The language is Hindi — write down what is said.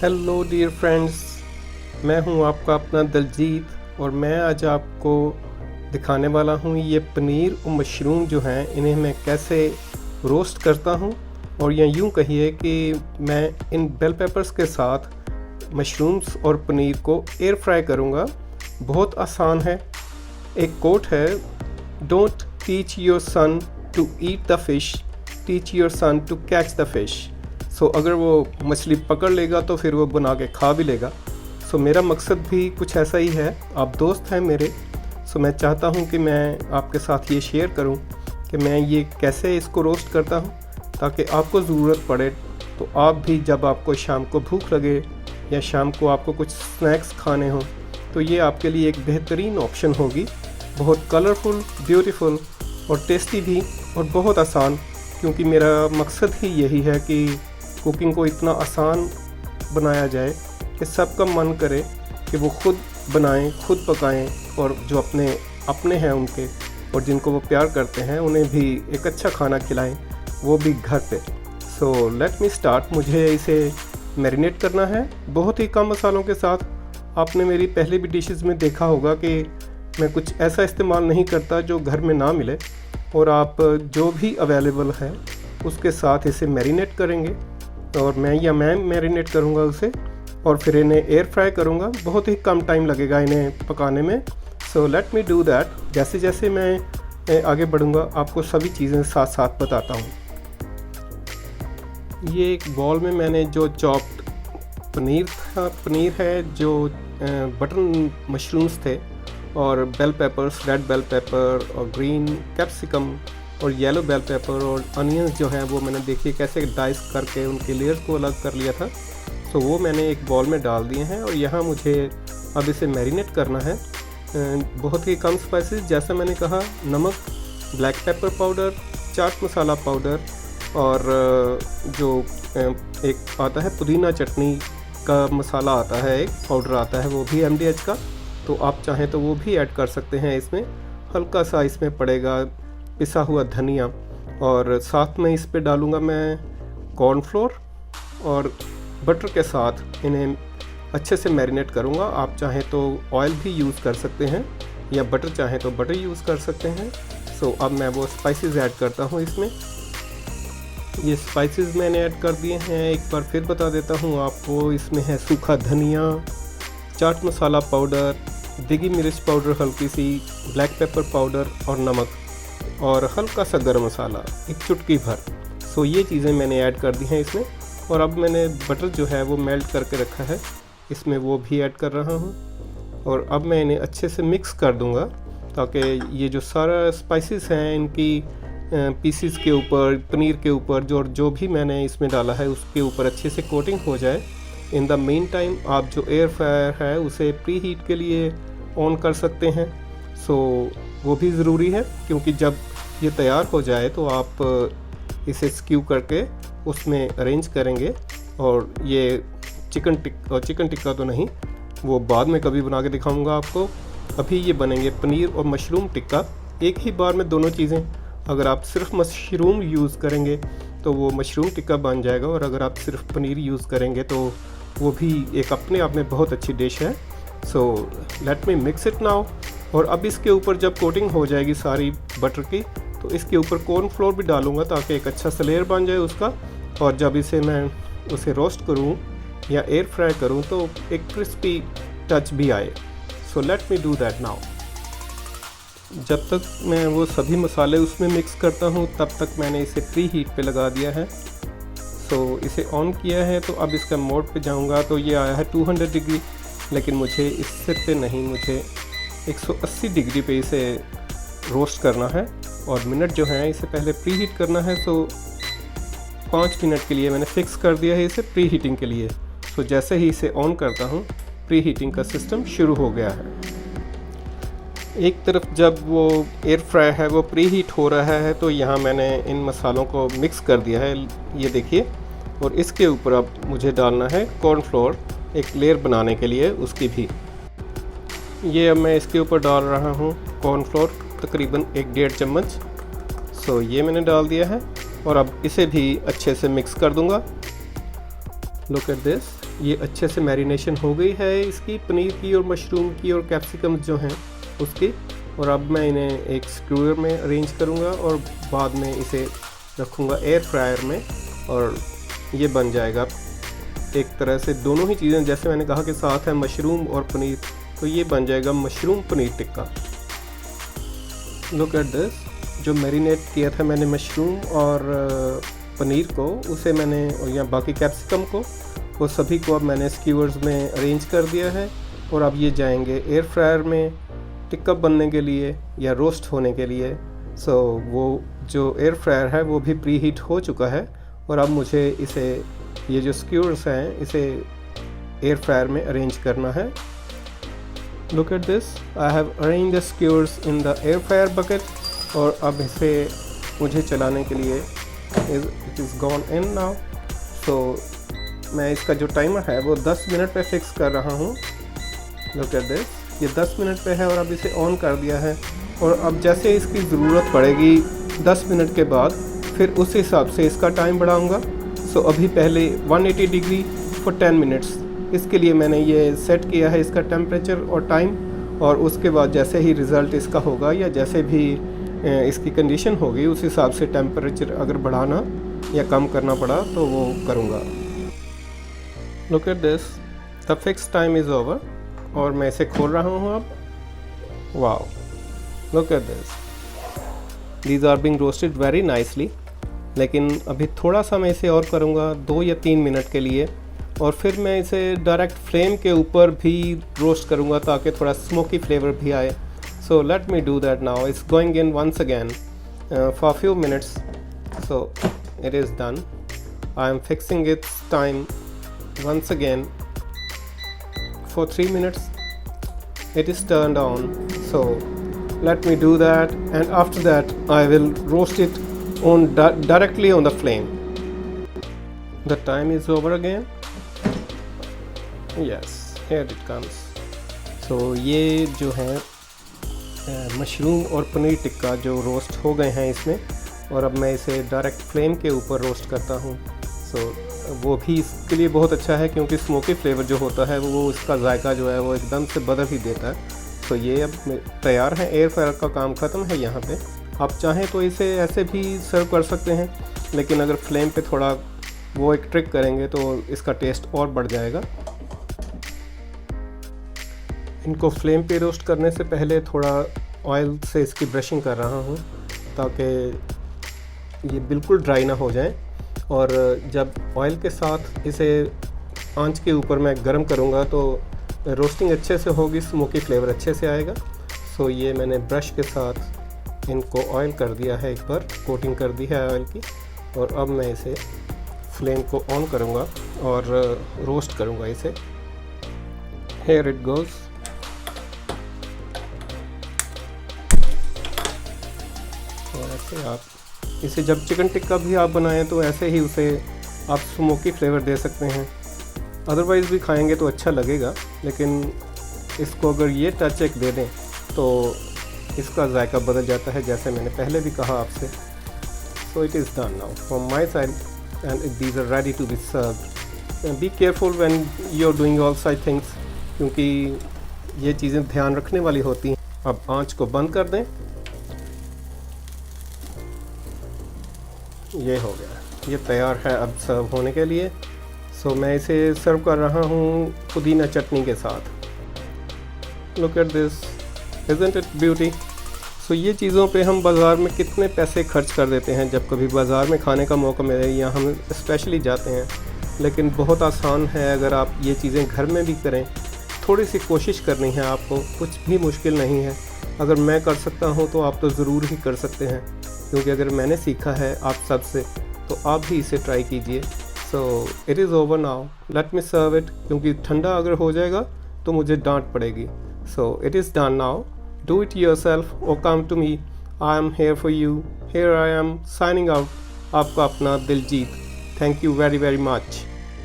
हेलो डियर फ्रेंड्स, मैं हूं आपका अपना दलजीत और मैं आज आपको दिखाने वाला हूं ये पनीर और मशरूम जो हैं इन्हें मैं कैसे रोस्ट करता हूं। और या यूं कहिए कि मैं इन बेल पेपर्स के साथ मशरूम्स और पनीर को एयर फ्राई करूंगा। बहुत आसान है। एक कोट है, don't teach your son to eat the fish, teach your son to catch the fish. So अगर वो मछली पकड़ लेगा तो फिर वो बना के खा भी लेगा। सो मेरा मकसद भी कुछ ऐसा ही है। आप दोस्त हैं मेरे, सो मैं चाहता हूँ कि मैं आपके साथ ये शेयर करूँ कि मैं ये कैसे इसको रोस्ट करता हूँ, ताकि आपको ज़रूरत पड़े तो आप भी जब आपको शाम को भूख लगे या शाम को आपको कुछ स्नैक्स खाने हों तो ये आपके लिए एक बेहतरीन ऑप्शन होगी। बहुत कलरफुल, ब्यूटीफुल और टेस्टी भी, और बहुत आसान, क्योंकि मेरा मकसद ही यही है कि कुकिंग को इतना आसान बनाया जाए कि सबका मन करे कि वो खुद बनाएं, खुद पकाएं, और जो अपने हैं उनके और जिनको वो प्यार करते हैं उन्हें भी एक अच्छा खाना खिलाएं, वो भी घर पे। सो लेट मी स्टार्ट। मुझे इसे मैरिनेट करना है बहुत ही कम मसालों के साथ। आपने मेरी पहले भी डिशेस में देखा होगा कि मैं कुछ ऐसा इस्तेमाल नहीं करता जो घर में ना मिले, और आप जो भी अवेलेबल है उसके साथ इसे मैरिनेट करेंगे। और मैं मैरिनेट करूँगा उसे और फिर इन्हें एयर फ्राई करूँगा। बहुत ही कम टाइम लगेगा इन्हें पकाने में। सो लेट मी डू दैट। जैसे जैसे मैं आगे बढ़ूँगा आपको सभी चीज़ें साथ साथ बताता हूँ। ये एक बॉल में मैंने जो चॉप्ड पनीर है, जो बटर मशरूम्स थे, और bell peppers, red bell pepper और ग्रीन कैप्सिकम और येलो बेल पेपर और अनियंस जो हैं वो मैंने देखिए कैसे डाइस करके उनके लेयर्स को अलग कर लिया था। तो वो मैंने एक बॉल में डाल दिए हैं और यहाँ मुझे अब इसे मैरिनेट करना है। बहुत ही कम स्पाइसेस, जैसा मैंने कहा, नमक, black pepper powder, chaat masala powder, और जो एक आता है पुदीना चटनी का मसाला आता है, एक पाउडर आता है, वो भी MDH का, तो आप चाहें तो वो भी ऐड कर सकते हैं इसमें। हल्का सा इसमें पड़ेगा पिसा हुआ धनिया, और साथ में इस पे डालूँगा मैं कॉर्नफ्लोर, और बटर के साथ इन्हें अच्छे से मैरिनेट करूँगा। आप चाहें तो ऑयल भी यूज़ कर सकते हैं या बटर चाहें तो बटर यूज़ कर सकते हैं। सो अब मैं वो स्पाइसेस ऐड करता हूँ इसमें। ये स्पाइसेस मैंने ऐड कर दिए हैं, एक बार फिर बता देता हूँ आपको। इसमें है सूखा धनिया, चाट मसाला पाउडर, देगी मिर्च पाउडर हल्की सी, ब्लैक पेपर पाउडर और नमक, और हल्का सा गरम मसाला, एक चुटकी भर। सो ये चीज़ें मैंने ऐड कर दी हैं इसमें। और अब मैंने बटर जो है वो मेल्ट करके रखा है, इसमें वो भी ऐड कर रहा हूँ। और अब मैं इन्हें अच्छे से मिक्स कर दूँगा, ताकि ये जो सारा स्पाइसेस हैं इनकी पीसीस के ऊपर, पनीर के ऊपर, जो भी मैंने इसमें डाला है उसके ऊपर अच्छे से कोटिंग हो जाए। इन द मेन टाइम आप जो एयर फ्रायर है उसे प्री हीट के लिए ऑन कर सकते हैं। सो वो भी ज़रूरी है, क्योंकि जब ये तैयार हो जाए तो आप इसे स्क्यू करके उसमें अरेंज करेंगे। और ये चिकन टिक्का तो नहीं, वो बाद में कभी बना के दिखाऊंगा आपको। अभी ये बनेंगे पनीर और मशरूम टिक्का, एक ही बार में दोनों चीज़ें। अगर आप सिर्फ मशरूम यूज़ करेंगे तो वो मशरूम टिक्का बन जाएगा, और अगर आप सिर्फ पनीर यूज़ करेंगे तो वो भी एक अपने आप में बहुत अच्छी डिश है। सो let me mix it now. और अब इसके ऊपर जब कोटिंग हो जाएगी सारी बटर की, तो इसके ऊपर कॉर्नफ्लोर भी डालूंगा ताकि एक अच्छा सा लेयर बन जाए उसका। और जब मैं उसे रोस्ट करूं या एयर फ्राई करूं तो एक क्रिस्पी टच भी आए। So let me do that now. जब तक मैं वो सभी मसाले उसमें मिक्स करता हूं तब तक मैंने इसे प्री हीट पे लगा दिया है। सो इसे ऑन किया है, तो अब इसका मोड पे जाऊंगा तो ये आया है 200 डिग्री, लेकिन मुझे इससे पे नहीं, मुझे 180 डिग्री पे इसे रोस्ट करना है। और मिनट जो है इसे पहले प्री हीट करना है। सो 5 मिनट के लिए मैंने फिक्स कर दिया है इसे प्री हीटिंग के लिए। सो जैसे ही इसे ऑन करता हूँ प्री हीटिंग का सिस्टम शुरू हो गया है। एक तरफ जब वो एयर फ्राई है वो प्री हीट हो रहा है, तो यहाँ मैंने इन मसालों को मिक्स कर दिया है, ये देखिए। और इसके ऊपर अब मुझे डालना है कॉर्नफ्लोर, एक लेयर बनाने के लिए उसकी भी। ये अब मैं इसके ऊपर डाल रहा हूँ कॉर्नफ्लोर, तकरीबन 1-1.5 चम्मच। सो ये मैंने डाल दिया है, और अब इसे भी अच्छे से मिक्स कर दूँगा। लुक एट दिस, ये अच्छे से मैरिनेशन हो गई है इसकी, पनीर की और मशरूम की और कैप्सिकम जो हैं उसकी। और अब मैं इन्हें एक स्क्यूअर में अरेंज करूँगा और बाद में इसे रखूँगा एयर फ्रायर में, और ये बन जाएगा एक तरह से दोनों ही चीज़ें, जैसे मैंने कहा कि साथ है मशरूम और पनीर, तो ये बन जाएगा mushroom paneer tikka. Look at this, जो मैरिनेट किया था मैंने मशरूम और पनीर को, उसे मैंने, और या बाकी कैप्सिकम को, वो सभी को अब मैंने स्क्यूअर्स में अरेंज कर दिया है। और अब ये जाएंगे एयर फ्रायर में टिक्का बनने के लिए या रोस्ट होने के लिए। सो वो जो एयर फ्रायर है वो भी प्री हीट हो चुका है, और अब मुझे इसे, ये जो स्क्यूअर्स हैं, इसे एयर फ्रायर में अरेंज करना है। Look at this, I have arrange the squares in the air fryer bucket, और अब इसे मुझे चलाने के लिए it is gone in now. So मैं इसका जो टाइमर है वो 10 मिनट पे फिक्स कर रहा हूँ। लुक एट दिस, ये 10 मिनट पे है और अब इसे ऑन कर दिया है। और अब जैसे इसकी ज़रूरत पड़ेगी 10 मिनट के बाद, फिर उस हिसाब से इसका टाइम बढ़ाऊँगा। सो अभी पहले 180 डिग्री फॉर 10 मिनट्स, इसके लिए मैंने ये सेट किया है इसका टेम्परेचर और टाइम। और उसके बाद जैसे ही रिज़ल्ट इसका होगा या जैसे भी इसकी कंडीशन होगी, उस हिसाब से टेम्परेचर अगर बढ़ाना या कम करना पड़ा तो वो करूँगा। Look at this, the fix time is over, और मैं इसे खोल रहा हूँ अब। Wow, look at this, these are being roasted very nicely. लेकिन अभी थोड़ा सा मैं इसे और करूँगा 2 या 3 मिनट के लिए, और फिर मैं इसे डायरेक्ट फ्लेम के ऊपर भी रोस्ट करूँगा ताकि थोड़ा स्मोकी फ्लेवर भी आए। So let me do that now. It's going in once again for few minutes. So it is done. I am fixing its time once again for 3 minutes. It is turned on, so let me do that, and after that I will roast it on directly on the flame. The time is over again. Yes, here it comes. So ये जो है मशरूम और पनीर टिक्का जो रोस्ट हो गए हैं इसमें, और अब मैं इसे डायरेक्ट फ्लेम के ऊपर रोस्ट करता हूँ। सो वो भी इसके लिए बहुत अच्छा है क्योंकि स्मोकी फ्लेवर जो होता है वो इसका जायका जो है वो एकदम से बदल ही देता है। तो ये अब तैयार है, एयर फ्रायर का काम ख़त्म है यहाँ पे। आप चाहें तो इसे ऐसे भी सर्व कर सकते हैं, लेकिन अगर फ्लेम पे थोड़ा वो एक ट्रिक करेंगे तो इसका टेस्ट और बढ़ जाएगा। इनको फ्लेम पे रोस्ट करने से पहले थोड़ा ऑयल से इसकी ब्रशिंग कर रहा हूँ ताकि ये बिल्कुल ड्राई ना हो जाए। और जब ऑयल के साथ इसे आंच के ऊपर मैं गरम करूँगा तो रोस्टिंग अच्छे से होगी, स्मोकी फ्लेवर अच्छे से आएगा। सो ये मैंने ब्रश के साथ इनको ऑयल कर दिया है, एक बार कोटिंग कर दी है ऑयल की, और अब मैं इसे फ्लेम को ऑन करूँगा और रोस्ट करूँगा इसे। Here it goes. और ऐसे आप इसे जब चिकन टिक्का भी आप बनाएं तो ऐसे ही उसे आप स्मोकी फ्लेवर दे सकते हैं। अदरवाइज़ भी खाएंगे तो अच्छा लगेगा, लेकिन इसको अगर ये टच एक दे दें तो इसका जायका बदल जाता है, जैसे मैंने पहले भी कहा आपसे। So it is done now from my side and these are ready to be served. Be careful when you are doing all side things, क्योंकि ये चीज़ें ध्यान रखने वाली होती हैं। अब आँच को बंद कर दें। ये हो गया, ये तैयार है अब सर्व होने के लिए। सो मैं इसे सर्व कर रहा हूँ पुदीना चटनी के साथ। Look at this, isn't it beauty. So ये चीज़ों पे हम बाज़ार में कितने पैसे खर्च कर देते हैं जब कभी बाज़ार में खाने का मौका मिले या हम स्पेशली जाते हैं, लेकिन बहुत आसान है अगर आप ये चीज़ें घर में भी करें। थोड़ी सी कोशिश करनी है आपको, कुछ भी मुश्किल नहीं है। अगर मैं कर सकता हूँ तो आप तो ज़रूर ही कर सकते हैं, क्योंकि अगर मैंने सीखा है आप सब से तो आप भी इसे ट्राई कीजिए। So it is over now, let me serve it, क्योंकि ठंडा अगर हो जाएगा तो मुझे डांट पड़ेगी। So it is done now, do it yourself और come to me, I am here for you, here I am signing out. आपका अपना Diljit. Thank you very very much.